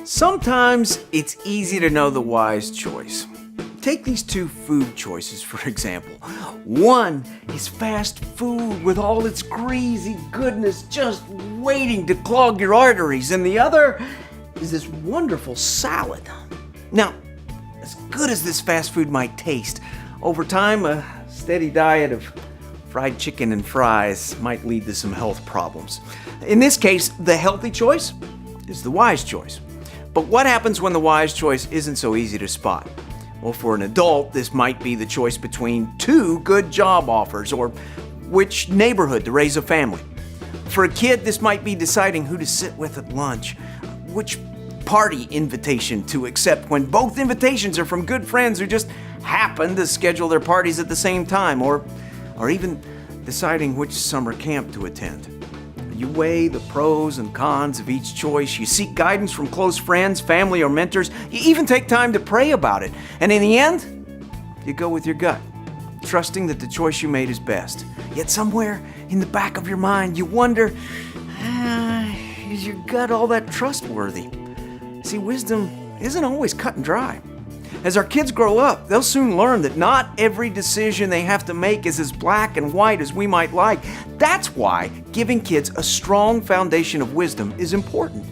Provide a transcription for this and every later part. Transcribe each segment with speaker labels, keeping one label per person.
Speaker 1: Sometimes it's easy to know the wise choice. Take these two food choices, for example. One is fast food with all its greasy goodness just waiting to clog your arteries, and the other is this wonderful salad. Now, as good as this fast food might taste, over time, a steady diet of fried chicken and fries might lead to some health problems. In this case, the healthy choice is the wise choice. But what happens when the wise choice isn't so easy to spot? Well, for an adult, this might be the choice between two good job offers or which neighborhood to raise a family. For a kid, this might be deciding who to sit with at lunch, which party invitation to accept when both invitations are from good friends who just happen to schedule their parties at the same time, or even deciding which summer camp to attend. You weigh the pros and cons of each choice. You seek guidance from close friends, family, or mentors. You even take time to pray about it. And in the end, you go with your gut, trusting that the choice you made is best. Yet somewhere in the back of your mind, you wonder, is your gut all that trustworthy? See, wisdom isn't always cut and dry. As our kids grow up, they'll soon learn that not every decision they have to make is as black and white as we might like. That's why giving kids a strong foundation of wisdom is important.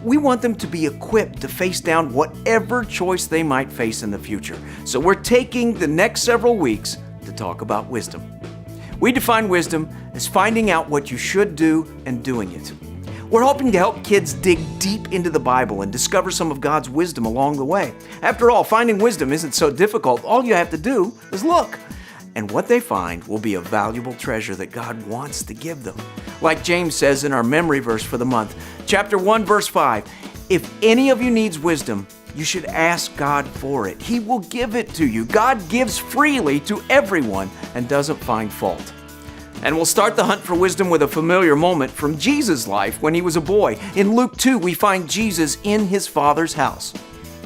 Speaker 1: We want them to be equipped to face down whatever choice they might face in the future. So we're taking the next several weeks to talk about wisdom. We define wisdom as finding out what you should do and doing it. We're hoping to help kids dig deep into the Bible and discover some of God's wisdom along the way. After all, finding wisdom isn't so difficult. All you have to do is look. And what they find will be a valuable treasure that God wants to give them. Like James says in our memory verse for the month, chapter 1, verse 5, if any of you needs wisdom, you should ask God for it. He will give it to you. God gives freely to everyone and doesn't find fault. And we'll start the hunt for wisdom with a familiar moment from Jesus' life when he was a boy. In Luke 2, we find Jesus in his Father's house.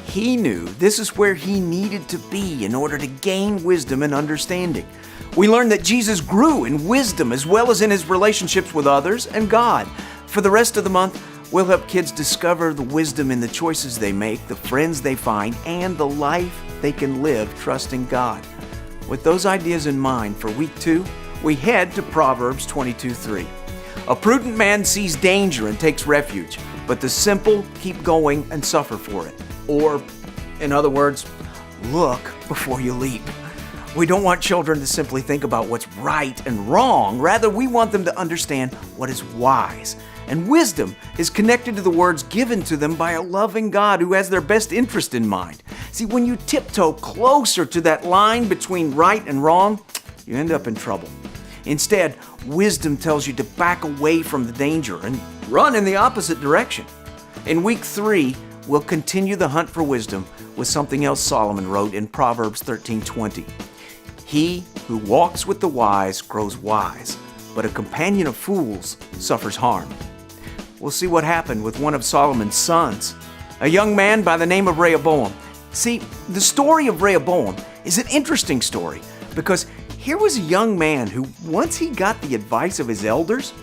Speaker 1: He knew this is where he needed to be in order to gain wisdom and understanding. We learn that Jesus grew in wisdom as well as in his relationships with others and God. For the rest of the month, we'll help kids discover the wisdom in the choices they make, the friends they find, and the life they can live trusting God. With those ideas in mind, for week 2, we head to Proverbs 22:3. A prudent man sees danger and takes refuge, but the simple keep going and suffer for it. Or, in other words, look before you leap. We don't want children to simply think about what's right and wrong. Rather, we want them to understand what is wise. And wisdom is connected to the words given to them by a loving God who has their best interest in mind. See, when you tiptoe closer to that line between right and wrong, you end up in trouble. Instead, wisdom tells you to back away from the danger and run in the opposite direction. In week 3, we'll continue the hunt for wisdom with something else Solomon wrote in Proverbs 13:20. He who walks with the wise grows wise, but a companion of fools suffers harm. We'll see what happened with one of Solomon's sons, a young man by the name of Rehoboam. See, the story of Rehoboam is an interesting story because here was a young man who, once he got the advice of his elders,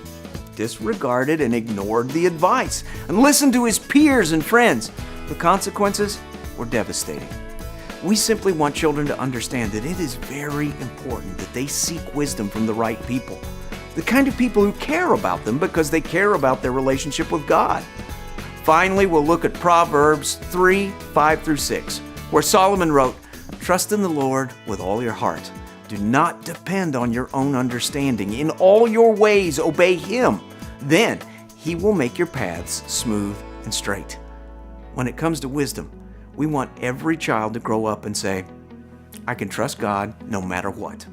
Speaker 1: disregarded and ignored the advice and listened to his peers and friends. The consequences were devastating. We simply want children to understand that it is very important that they seek wisdom from the right people, the kind of people who care about them because they care about their relationship with God. Finally, we'll look at Proverbs 3:5-6, where Solomon wrote, "Trust in the Lord with all your heart. Do not depend on your own understanding. In all your ways, obey Him. Then He will make your paths smooth and straight." When it comes to wisdom, we want every child to grow up and say, "I can trust God no matter what."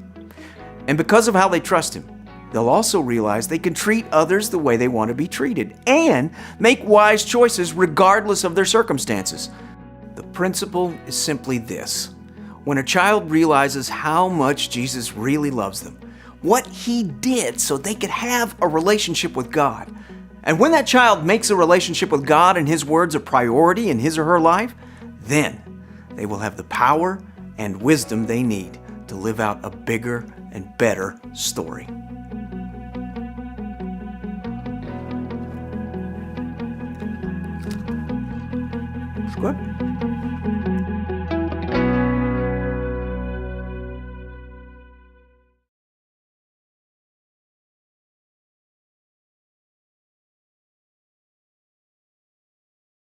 Speaker 1: And because of how they trust Him, they'll also realize they can treat others the way they want to be treated and make wise choices regardless of their circumstances. The principle is simply this. When a child realizes how much Jesus really loves them, what He did so they could have a relationship with God, and when that child makes a relationship with God and His words a priority in his or her life, then they will have the power and wisdom they need to live out a bigger and better story. Good.